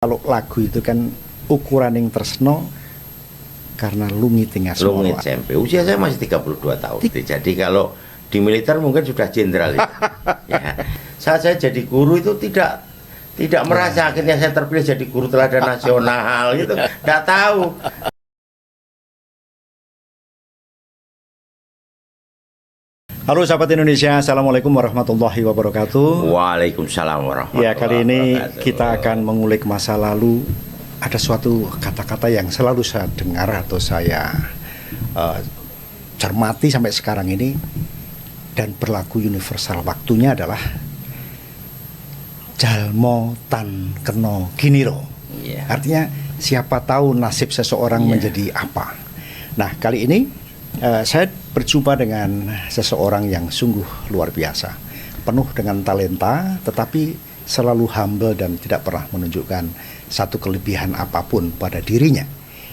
Kalau lagu itu kan ukuran yang tresno karena lungi tinggal Lungit SMP. Usia saya masih 32 tahun. Jadi kalau di militer mungkin sudah jenderal itu. Ya. Saat saya jadi guru itu tidak merasa akhirnya saya terpilih jadi guru teladan nasional gitu. Tidak tahu. Halo sahabat Indonesia, Assalamualaikum warahmatullahi wabarakatuh. Waalaikumsalam warahmatullahi Ya, kali ini wabarakatuh. kita akan mengulik masa lalu. Ada suatu kata-kata yang selalu saya dengar atau saya cermati sampai sekarang ini dan berlaku universal. Waktunya adalah jalmo tan keno giniro. Ya. Artinya siapa tahu nasib seseorang menjadi apa. Nah, kali ini saya berjumpa dengan seseorang yang sungguh luar biasa, penuh dengan talenta, tetapi selalu humble dan tidak pernah menunjukkan satu kelebihan apapun pada dirinya.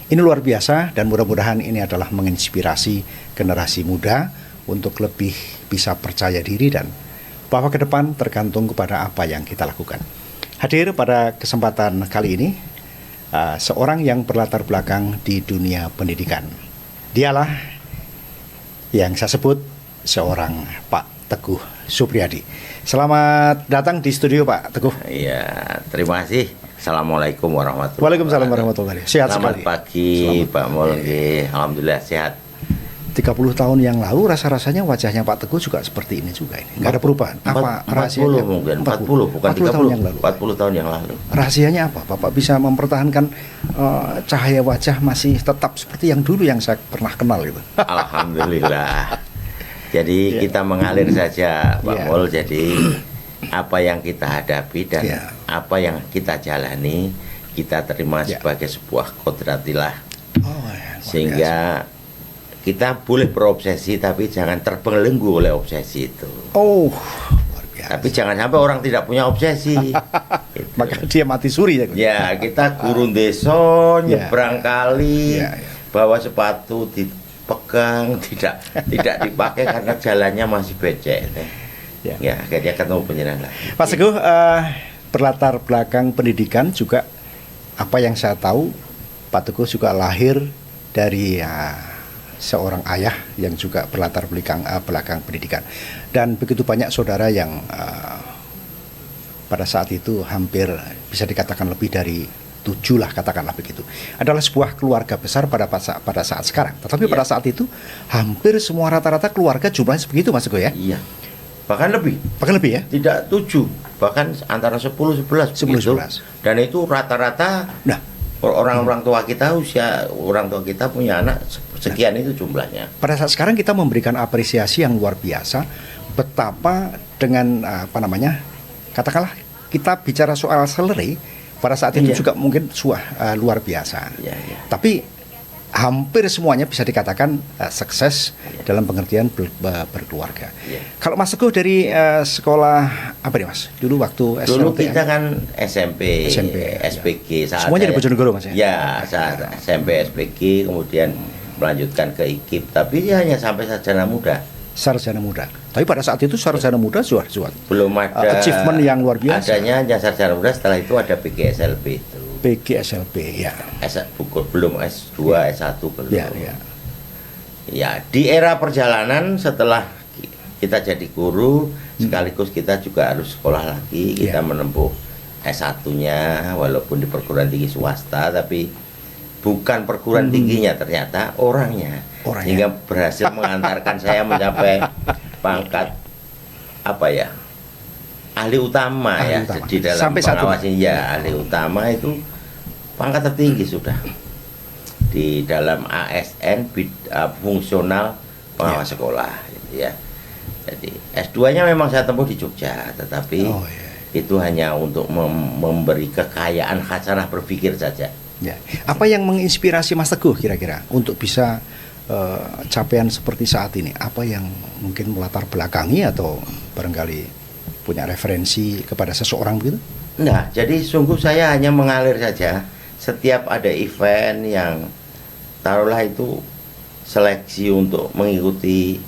Ini luar biasa dan mudah-mudahan ini adalah menginspirasi generasi muda untuk lebih bisa percaya diri dan bahwa ke depan tergantung kepada apa yang kita lakukan. Hadir pada kesempatan kali ini seorang yang berlatar belakang di dunia pendidikan. Dialah yang saya sebut seorang Pak Teguh Supriyadi. Selamat datang di studio Pak Teguh. Iya, terima kasih. Assalamualaikum warahmatullahi wabarakatuh. Waalaikumsalam warahmatullahi wabarakatuh. Sehat Selamat sekali. pagi Pak Mol. Alhamdulillah sehat. 30 tahun yang lalu rasa-rasanya wajahnya Pak Teguh juga seperti ini juga ini. Enggak ada perubahan. Apa 40 rahasianya? mungkin, 40 bukan 40 tahun 30. yang lalu. 40 tahun yang lalu. Rahasianya apa? Bapak bisa mempertahankan cahaya wajah masih tetap seperti yang dulu yang saya pernah kenal itu. Alhamdulillah. Jadi kita mengalir saja Pak Mol. Jadi apa yang kita hadapi dan apa yang kita jalani kita terima sebagai sebuah kodratillah. Sehingga kita boleh berobsesi tapi jangan terbelenggu oleh obsesi itu. Oh, luar biasa. Tapi jangan sampai orang tidak punya obsesi. Gitu. Maka dia mati suri ya. Ya, kita gurun deso, nyebrang kali, bawa sepatu dipegang, tidak dipakai karena jalannya masih becek. Ya, akhirnya ketemu penyerang lagi. Pak Teguh, berlatar belakang pendidikan juga apa yang saya tahu, Pak Teguh juga lahir dari seorang ayah yang juga berlatar belakang pendidikan dan begitu banyak saudara yang pada saat itu hampir bisa dikatakan lebih dari 7 lah, katakanlah begitu, adalah sebuah keluarga besar pada saat sekarang. Tetapi pada saat itu hampir semua rata-rata keluarga jumlahnya sebegitu Mas Teguh ya? Iya, bahkan lebih ya? Tidak 7, bahkan antara 10-11 dan itu rata-rata. Orang tua kita orang tua kita punya anak sekian itu jumlahnya. Pada saat sekarang kita memberikan apresiasi yang luar biasa betapa dengan katakanlah kita bicara soal salary pada saat itu juga mungkin luar biasa. Tapi hampir semuanya bisa dikatakan sukses dalam pengertian berkeluarga. Kalau Mas Teguh dari sekolah apa nih Mas? Dulu waktu Dulu kita kan SMP SPG. Semuanya di Bojonegoro Mas ya? Ya, saat SMP SPG kemudian melanjutkan ke IKIP, tapi dia hanya sampai sarjana muda. Sarjana muda. Tapi pada saat itu sarjana muda belum ada achievement yang luar biasa. Adanya hanya sarjana muda, setelah itu ada PGSLP itu. PGSLP ya. Belum S2, S1 belum. Ya, di era perjalanan setelah kita jadi guru, sekaligus kita juga harus sekolah lagi. Kita menempuh S1-nya walaupun di perguruan tinggi swasta, tapi bukan perguruan tingginya ternyata orangnya. Sehingga berhasil mengantarkan saya mencapai pangkat ahli utama di dalam sampai pengawasan. Ahli utama itu pangkat tertinggi sudah di dalam ASN fungsional pengawas sekolah gitu ya. Jadi S2-nya memang saya tempuh di Jogja, tetapi itu hanya untuk memberi kekayaan khasanah berpikir saja. Apa yang menginspirasi Mas Teguh kira-kira untuk bisa capaian seperti saat ini? Apa yang mungkin melatar belakangi atau barangkali punya referensi kepada seseorang begitu? Nah, jadi sungguh saya hanya mengalir saja. Setiap ada event yang taruhlah itu seleksi untuk mengikuti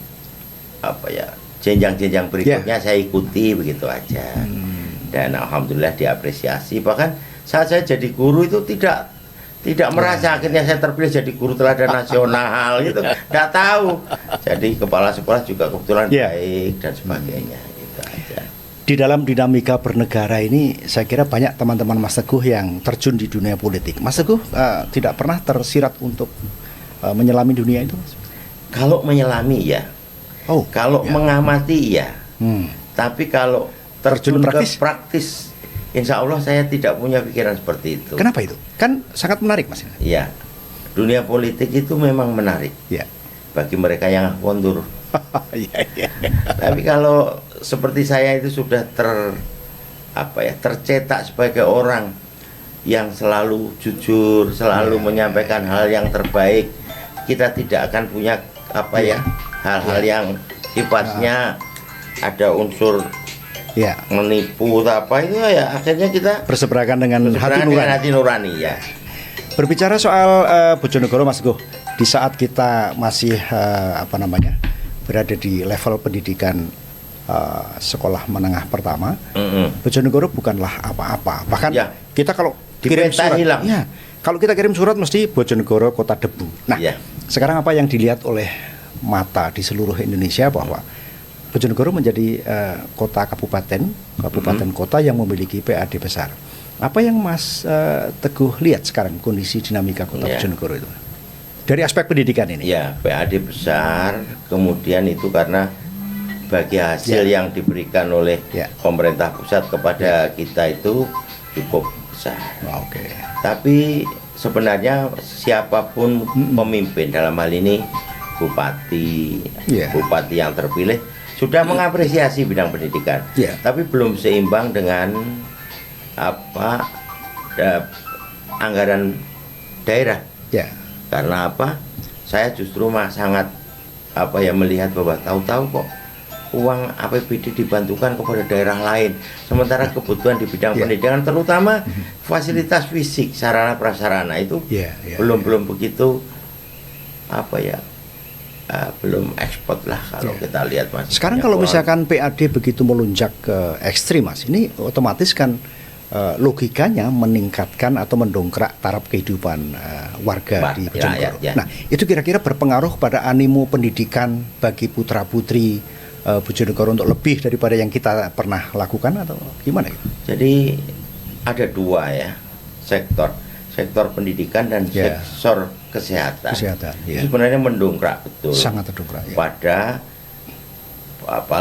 jenjang-jenjang berikutnya saya ikuti begitu aja. Dan alhamdulillah diapresiasi. Bahkan saat saya jadi guru itu tidak merasa akhirnya saya terpilih jadi guru teladan nasional gitu, nggak tahu. Jadi kepala sekolah juga kebetulan baik dan sebagainya gitu aja. Di dalam dinamika bernegara ini, saya kira banyak teman-teman Mas Teguh yang terjun di dunia politik. Mas Teguh tidak pernah tersirat untuk menyelami dunia itu, Mas? Kalau menyelami ya, kalau mengamati ya, tapi kalau terjun ke praktis, insya Allah saya tidak punya pikiran seperti itu. Kenapa itu? Kan sangat menarik, Mas. Iya, dunia politik itu memang menarik. Ya. Bagi mereka yang kondur. Tapi kalau seperti saya itu sudah tercetak sebagai orang yang selalu jujur, selalu menyampaikan hal yang terbaik. Kita tidak akan punya hal-hal yang sifatnya ada unsur menipu itu ya, akhirnya kita berseberangan dengan hati nurani ya. Berbicara soal Bojonegoro, Mas Teguh, di saat kita masih berada di level pendidikan sekolah menengah pertama, Bojonegoro bukanlah apa-apa. Bahkan kita kalau kirim surat, kalau kita kirim surat mesti Bojonegoro kota debu. Nah, sekarang apa yang dilihat oleh mata di seluruh Indonesia bahwa Bojonegoro menjadi kota kabupaten kota yang memiliki PAD besar. Apa yang Mas Teguh lihat sekarang kondisi dinamika kota Bojonegoro itu? Dari aspek pendidikan ini. Ya, PAD besar, kemudian itu karena bagi hasil yang diberikan oleh pemerintah pusat kepada kita itu cukup besar. Tapi sebenarnya siapapun pemimpin, dalam hal ini bupati yang terpilih sudah mengapresiasi bidang pendidikan, tapi belum seimbang dengan anggaran daerah. Karena saya justru sangat melihat bahwa tahu-tahu kok uang APBD dibantukan kepada daerah lain, sementara kebutuhan di bidang pendidikan, terutama fasilitas fisik, sarana prasarana itu belum begitu belum ekspor lah kalau kita lihat, Mas. Sekarang kalau misalkan PAD begitu melunjak ke ekstrim, Mas, ini otomatis kan logikanya meningkatkan atau mendongkrak taraf kehidupan warga di Bojonegoro. Nah, itu kira-kira berpengaruh pada animo pendidikan bagi putra-putri Bojonegoro untuk lebih daripada yang kita pernah lakukan, atau gimana itu? Jadi ada dua sektor pendidikan dan sektor kesehatan. Itu sebenarnya mendongkrak betul. Sangat mendongkrak. Pada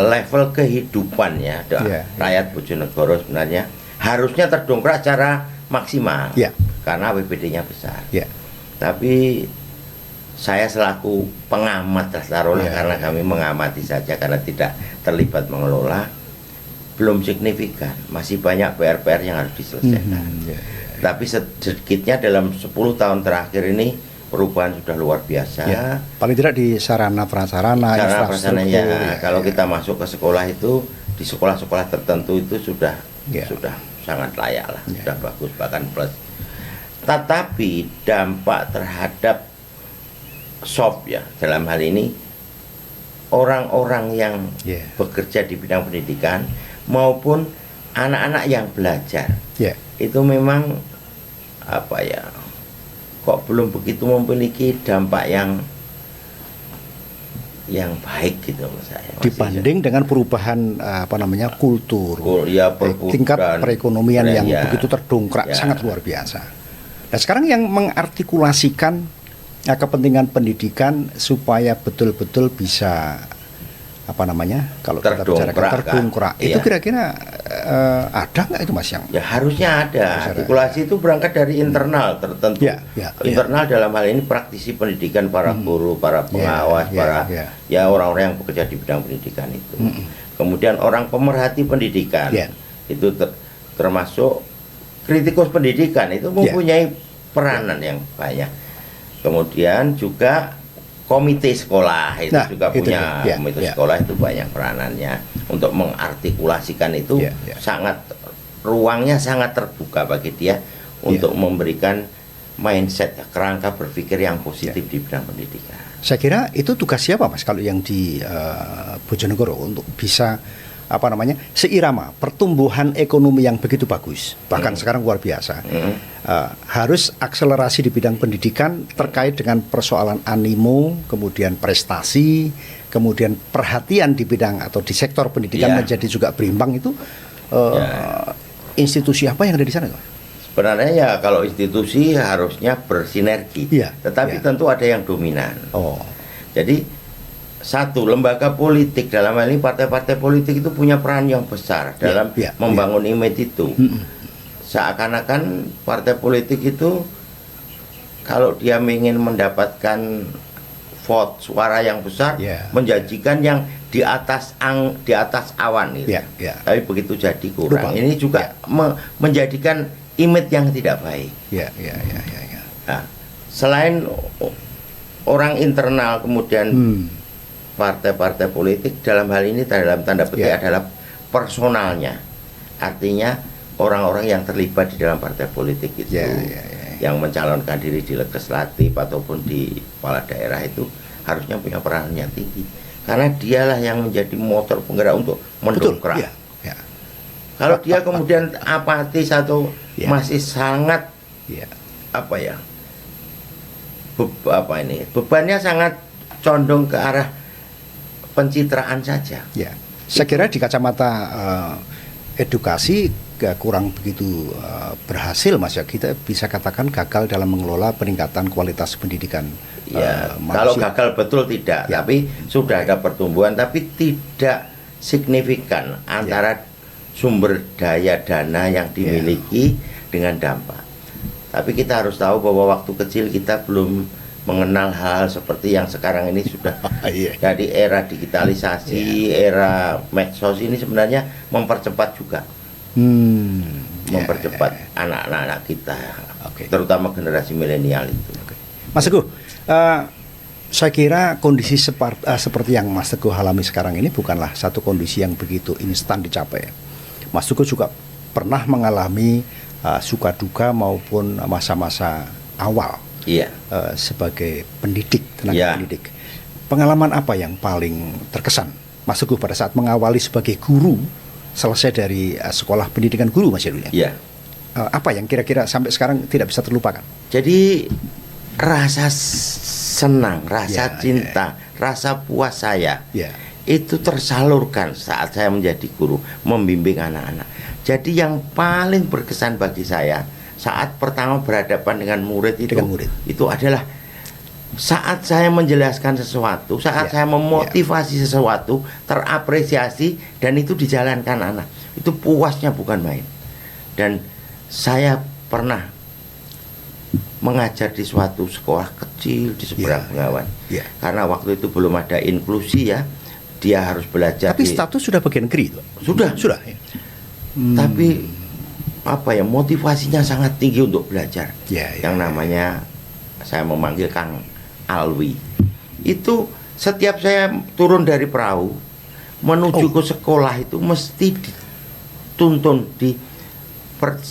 level kehidupannya rakyat Bojonegoro sebenarnya harusnya terdongkrak secara maksimal karena APBD-nya besar. Tapi saya selaku pengamat karena kami mengamati saja karena tidak terlibat mengelola, belum signifikan, masih banyak PR-PR yang harus diselesaikan. Tapi sedikitnya dalam 10 tahun terakhir ini perubahan sudah luar biasa. Paling tidak di sarana prasarana, infrastruktur. Kalau kita masuk ke sekolah itu, di sekolah-sekolah tertentu itu sudah sangat layak lah, sudah bagus, bahkan plus. Tetapi dampak terhadap dalam hal ini orang-orang yang bekerja di bidang pendidikan maupun anak-anak yang belajar itu memang kok belum begitu memiliki dampak yang baik gitu menurut saya. Dibanding dengan perubahan kultur, tingkat perekonomian yang begitu terdongkrak sangat luar biasa. Nah, sekarang yang mengartikulasikan kepentingan pendidikan supaya betul-betul bisa kalau kita bicarakan terdongkrak, itu kira-kira ada nggak itu, Mas? Ya harusnya ada. Artikulasi itu berangkat dari internal tertentu. Internal dalam hal ini praktisi pendidikan, para guru, para pengawas, orang-orang yang bekerja di bidang pendidikan itu. Kemudian orang pemerhati pendidikan itu termasuk kritikus pendidikan itu mempunyai peranan yang banyak. Kemudian juga komite sekolah itu juga punya komite sekolah itu banyak peranannya untuk mengartikulasikan itu. Sangat ruangnya sangat terbuka bagi dia untuk memberikan mindset, kerangka berpikir yang positif di bidang pendidikan. Saya kira itu tugas siapa, Mas, kalau yang di Bojonegoro untuk bisa seirama pertumbuhan ekonomi yang begitu bagus, bahkan sekarang luar biasa. Harus akselerasi di bidang pendidikan terkait dengan persoalan animo, kemudian prestasi, kemudian perhatian di bidang atau di sektor pendidikan menjadi juga berimbang itu. Institusi apa yang ada di sana? Sebenarnya ya kalau institusi harusnya bersinergi, tetapi tentu ada yang dominan. Jadi satu, lembaga politik dalam hal ini partai-partai politik itu punya peran yang besar dalam membangun image itu. Seakan-akan partai politik itu kalau dia ingin mendapatkan vote suara yang besar, menjanjikan yang di atas awan itu. Tapi begitu jadi kurang. Ini juga menjadikan image yang tidak baik. Nah, selain orang internal kemudian partai-partai politik dalam hal ini dalam tanda petik adalah personalnya, artinya orang-orang yang terlibat di dalam partai politik itu yang mencalonkan diri di legislatif ataupun di kepala daerah itu harusnya punya peran yang tinggi karena dialah yang menjadi motor penggerak untuk mendongkrak. Kalau dia kemudian apatis atau masih sangat bebannya sangat condong ke arah pencitraan saja. Saya kira di kacamata edukasi kurang begitu berhasil, Mas ya. Kita bisa katakan gagal dalam mengelola peningkatan kualitas pendidikan. Kalau gagal betul tidak, tapi sudah ada pertumbuhan, tapi tidak signifikan antara sumber daya dana yang dimiliki dengan dampak. Tapi kita harus tahu bahwa waktu kecil kita belum mengenal hal seperti yang sekarang ini sudah dari era digitalisasi, era medsos ini sebenarnya mempercepat juga, mempercepat anak-anak kita, terutama generasi milenial itu. Mas Teguh, saya kira kondisi seperti yang Mas Teguh alami sekarang ini bukanlah satu kondisi yang begitu instan dicapai. Mas Teguh juga pernah mengalami suka duka maupun masa-masa awal. Sebagai pendidik, tenaga pendidik, pengalaman apa yang paling terkesan Mas Teguh pada saat mengawali sebagai guru selesai dari sekolah pendidikan guru, Mas Heru? Apa yang kira-kira sampai sekarang tidak bisa terlupakan? Jadi rasa senang, rasa cinta, rasa puas saya itu tersalurkan saat saya menjadi guru, membimbing anak-anak. Jadi yang paling berkesan bagi saya saat pertama berhadapan dengan murid itu adalah saat saya menjelaskan sesuatu, saat saya memotivasi sesuatu, terapresiasi dan itu dijalankan anak. Itu puasnya bukan main. Dan saya pernah mengajar di suatu sekolah kecil di seberang Bengawan. Karena waktu itu belum ada inklusi dia harus belajar. Tapi status sudah bagian negeri itu. Sudah. Tapi motivasinya sangat tinggi untuk belajar. Yang namanya saya memanggil Kang Alwi. Itu setiap saya turun dari perahu menuju ke sekolah itu mesti dituntun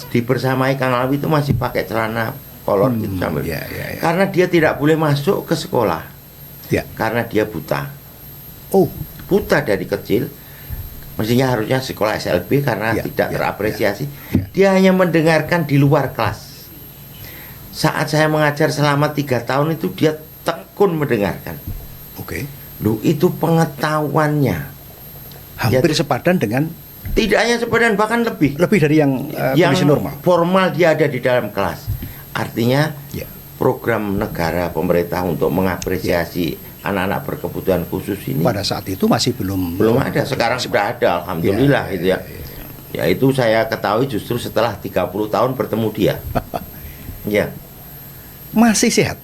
dibersamai Kang Alwi itu masih pakai celana kolor gitu sambil. Karena dia tidak boleh masuk ke sekolah. Karena dia buta. Buta dari kecil. Mestinya harusnya sekolah SLB karena tidak terapresiasi. Dia hanya mendengarkan di luar kelas. Saat saya mengajar selama 3 tahun itu dia tekun mendengarkan. Loh, itu pengetahuannya hampir sepadan dengan, tidak hanya sepadan, bahkan lebih dari yang kondisi normal. Formal dia ada di dalam kelas. Artinya program negara pemerintah untuk mengapresiasi anak-anak berkebutuhan khusus ini pada saat itu masih belum ada. Sekarang sudah ada, alhamdulillah. Ya itu saya ketahui justru setelah 30 tahun bertemu dia. Masih sehat.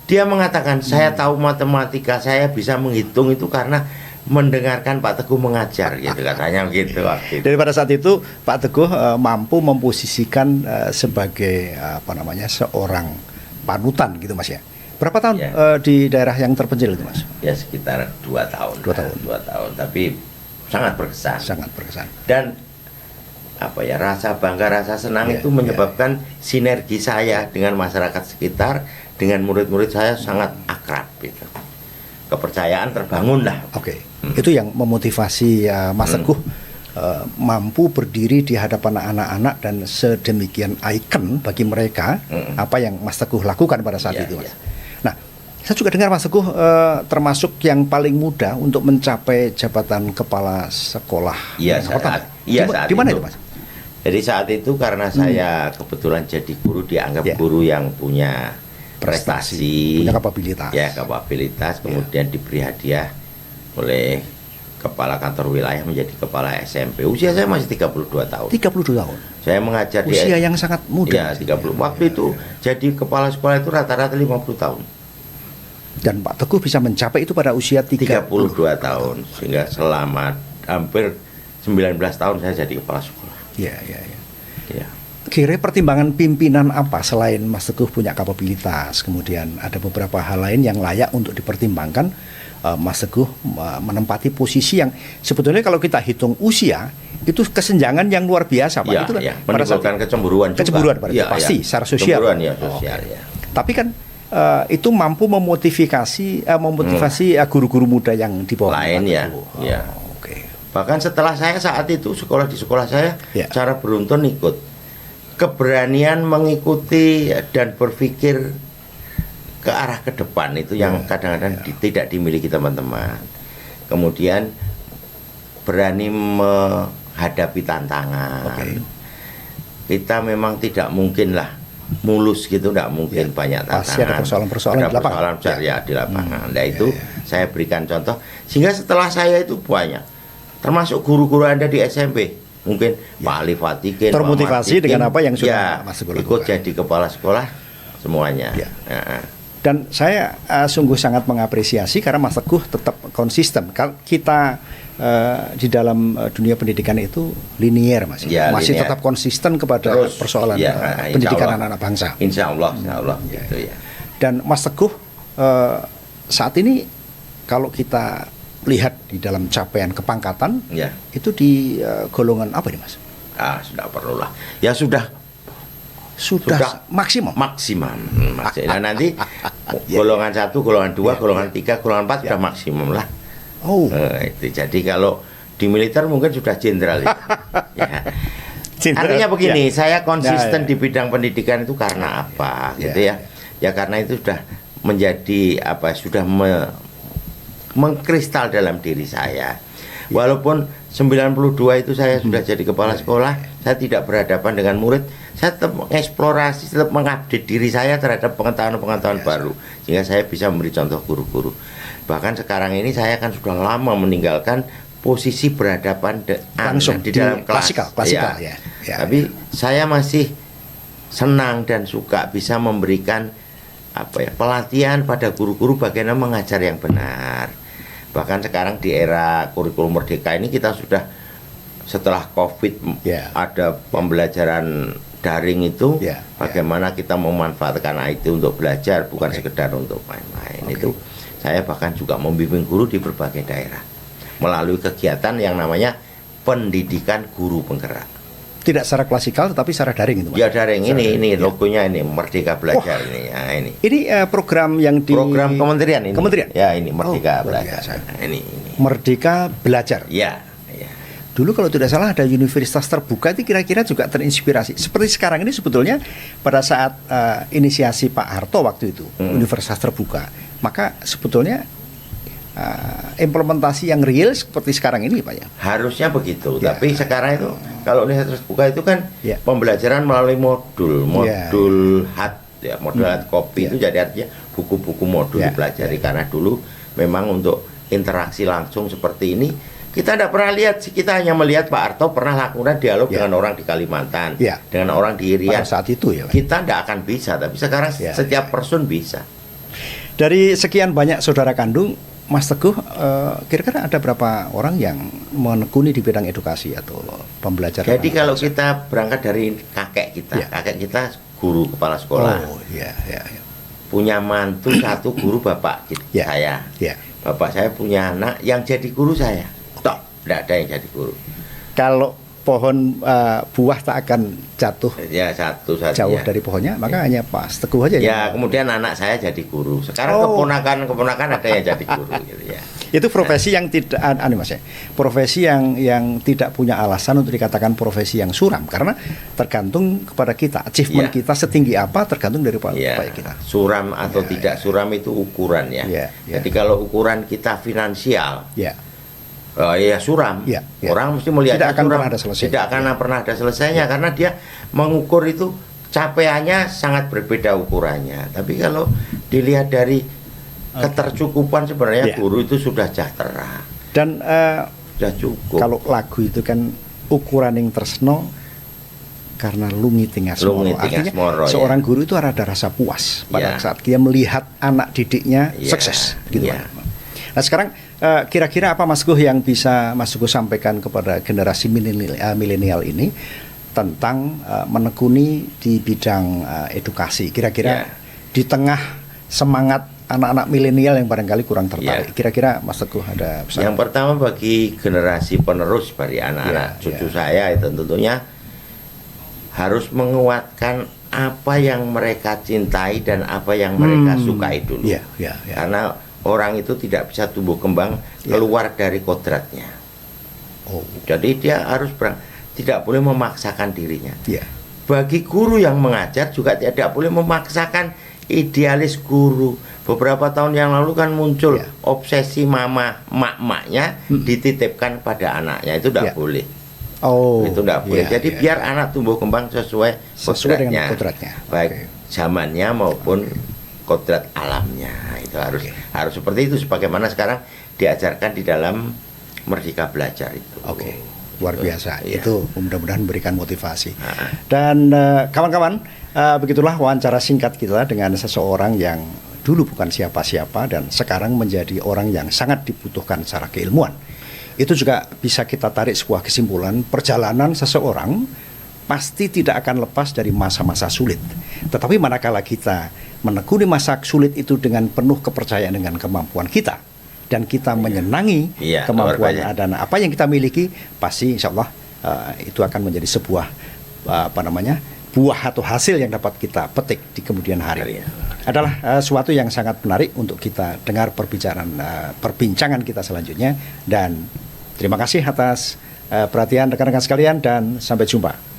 Dia mengatakan saya tahu matematika, saya bisa menghitung itu karena mendengarkan Pak Teguh mengajar, gitu katanya begitu. Dari pada saat itu Pak Teguh mampu memposisikan sebagai seorang panutan gitu, Mas ya. Berapa tahun di daerah yang terpencil itu, Mas? Ya sekitar 2 tahun. 2 tahun, tapi sangat berkesan. Dan rasa bangga, rasa senang itu menyebabkan sinergi saya dengan masyarakat sekitar, dengan murid-murid saya sangat akrab gitu. kepercayaan terbangun lah. Oke. Itu yang memotivasi Mas Teguh mampu berdiri di hadapan anak-anak dan sedemikian ikon bagi mereka apa yang Mas Teguh lakukan pada saat itu, Mas. Nah, saya juga dengar Mas Teguh termasuk yang paling muda untuk mencapai jabatan kepala sekolah. Iya, di mana itu, Mas? Jadi saat itu karena saya kebetulan jadi guru, dianggap guru yang punya prestasi, punya kapabilitas. Ya, kapabilitas, kemudian diberi hadiah oleh kepala kantor wilayah menjadi kepala SMP. Usia saya masih 32 tahun. 32 tahun. Saya mengajar di usia yang sangat muda. Ya, 30. Waktu itu jadi kepala sekolah itu rata-rata 50 tahun. Dan Pak Teguh bisa mencapai itu pada usia 32 tahun, sehingga selama hampir 19 tahun saya jadi kepala sekolah. Iya. Kira pertimbangan pimpinan apa selain Mas Teguh punya kapabilitas, kemudian ada beberapa hal lain yang layak untuk dipertimbangkan Mas Teguh menempati posisi yang sebetulnya kalau kita hitung usia itu kesenjangan yang luar biasa, Pak. Itu kan menimbulkan kecemburuan juga. Kecemburuan pasti secara sosial. Kecemburuan sosial. Tapi kan itu mampu memotivasi guru-guru muda yang di bawah lain Bahkan setelah saya saat itu di sekolah saya cara beruntun ikut, keberanian mengikuti dan berpikir ke arah ke depan itu yang kadang-kadang tidak dimiliki teman-teman. Kemudian berani menghadapi tantangan. Kita memang tidak mungkin lah mulus gitu, tidak mungkin, banyak tantangan. Pasti ada persoalan-persoalan besar di lapangan. Nah itu saya berikan contoh, sehingga setelah saya itu banyak, termasuk guru-guru Anda di SMP, mungkin Pak Ali Fatikin, termotivasi dengan apa yang sudah Mas Teguh ikut jadi kepala sekolah semuanya. Dan saya sungguh sangat mengapresiasi karena Mas Teguh tetap konsisten. Kita di dalam dunia pendidikan itu linier, Mas. Masih linear. Tetap konsisten kepada persoalan pendidikan anak-anak bangsa. Insya Allah. Gitu, Dan Mas Teguh saat ini kalau kita lihat di dalam capaian kepangkatan, itu di golongan apa nih, Mas? Sudah perlulah. Ya sudah maksimum. Nah, nanti golongan 1, golongan 2, golongan 3, golongan 4 sudah maksimum lah. Itu. Jadi kalau di militer mungkin sudah jenderal. Artinya begini, saya konsisten di bidang pendidikan itu karena apa? Gitu ya. Ya karena itu sudah menjadi sudah mengkristal dalam diri saya. Walaupun 92 itu saya sudah jadi kepala sekolah, saya tidak berhadapan dengan murid, saya tetap mengeksplorasi, tetap mengupdate diri saya terhadap pengetahuan-pengetahuan baru, sehingga saya bisa memberi contoh guru-guru. Bahkan sekarang ini saya kan sudah lama meninggalkan posisi berhadapan langsung di dalam klasikal. Tapi saya masih senang dan suka bisa memberikan pelatihan pada guru-guru bagaimana mengajar yang benar. Bahkan sekarang di era kurikulum merdeka ini kita sudah setelah COVID ada pembelajaran daring itu, bagaimana kita memanfaatkan IT untuk belajar, bukan sekedar untuk main-main. Itu saya bahkan juga membimbing guru di berbagai daerah melalui kegiatan yang namanya pendidikan guru penggerak. Tidak secara klasikal tetapi secara daring itu, Mas? Ya daring. Ini logonya ini Merdeka Belajar. Ini program yang program kementerian ini. Kementerian. Ya, ini Merdeka Belajar. Ini. Merdeka Belajar. Ya. Dulu kalau tidak salah ada universitas terbuka itu kira-kira juga terinspirasi. Seperti sekarang ini sebetulnya pada saat inisiasi Pak Harto waktu itu, universitas terbuka. Maka sebetulnya implementasi yang real seperti sekarang ini, Pak, ya? Harusnya begitu. Tapi sekarang itu kalau universitas terbuka itu kan pembelajaran melalui modul hard copy itu jadi artinya buku-buku modul dipelajari. Karena dulu memang untuk interaksi langsung seperti ini kita tidak pernah lihat, kita hanya melihat Pak Harto pernah lakukan dialog dengan orang di Kalimantan, dengan orang di Irian. Pada saat itu ya, Pak? Kita tidak akan bisa, tapi sekarang setiap person bisa. Dari sekian banyak saudara kandung, Mas Teguh, kira-kira ada berapa orang yang menekuni di bidang edukasi atau pembelajaran? Jadi kalau kita berangkat dari kakek kita guru kepala sekolah. Punya mantu satu guru bapak saya. Bapak saya punya anak yang jadi guru saya. Tidak ada yang jadi guru. Kalau pohon buah tak akan jatuh Ya satu saja. jauh dari pohonnya, maka hanya Pak Teguh aja Ya kemudian anak saya jadi guru. Sekarang keponakan ada yang jadi guru gitu ya. Itu profesi yang tidak Mas ya. Profesi yang tidak punya alasan untuk dikatakan profesi yang suram, karena tergantung kepada kita. Achievement kita setinggi apa tergantung dari upaya kita. Suram atau tidak suram itu ukuran ya. Jadi kalau ukuran kita finansial, suram. Orang mesti melihat tidak akan suram. pernah ada selesai. Tidak akan pernah ada selesainya karena dia mengukur itu capaiannya sangat berbeda ukurannya. Tapi kalau dilihat dari ketercukupan sebenarnya guru itu sudah sejahtera dan sudah cukup. Kalau lagu itu kan ukuran yang tresno karena lungi tinggal semoro. Artinya seorang guru itu ada rasa puas pada saat dia melihat anak didiknya sukses gitu. Nah sekarang kira-kira apa Mas Teguh yang bisa Mas Teguh sampaikan kepada generasi milenial ini tentang menekuni di bidang edukasi, kira-kira di tengah semangat anak-anak milenial yang barangkali kurang tertarik. Kira-kira Mas Teguh ada pesan? Yang pertama bagi generasi penerus dari anak-anak cucu saya itu tentunya harus menguatkan apa yang mereka cintai dan apa yang mereka sukai dulu. Karena orang itu tidak bisa tumbuh kembang keluar dari kodratnya. Jadi dia harus tidak boleh memaksakan dirinya. Bagi guru yang mengajar juga tidak boleh memaksakan idealis guru. Beberapa tahun yang lalu kan muncul obsesi mak-maknya dititipkan pada anaknya, itu tidak boleh. Itu tidak boleh. Jadi biar anak tumbuh kembang sesuai dengan kodratnya. Baik zamannya maupun kodrat alamnya. Itu harus seperti itu sebagaimana sekarang diajarkan di dalam Merdeka Belajar itu. Luar biasa. Itu mudah-mudahan memberikan motivasi. Dan kawan-kawan, begitulah wawancara singkat kita dengan seseorang yang dulu bukan siapa-siapa dan sekarang menjadi orang yang sangat dibutuhkan secara keilmuan. Itu juga bisa kita tarik sebuah kesimpulan, perjalanan seseorang pasti tidak akan lepas dari masa-masa sulit. Tetapi manakala kita menekuni masa sulit itu dengan penuh kepercayaan dengan kemampuan kita, dan kita menyenangi kemampuan dan apa yang kita miliki, pasti insya Allah itu akan menjadi sebuah buah atau hasil yang dapat kita petik di kemudian hari. Adalah suatu yang sangat menarik untuk kita dengar perbincangan kita selanjutnya, dan terima kasih atas perhatian rekan-rekan sekalian dan sampai jumpa.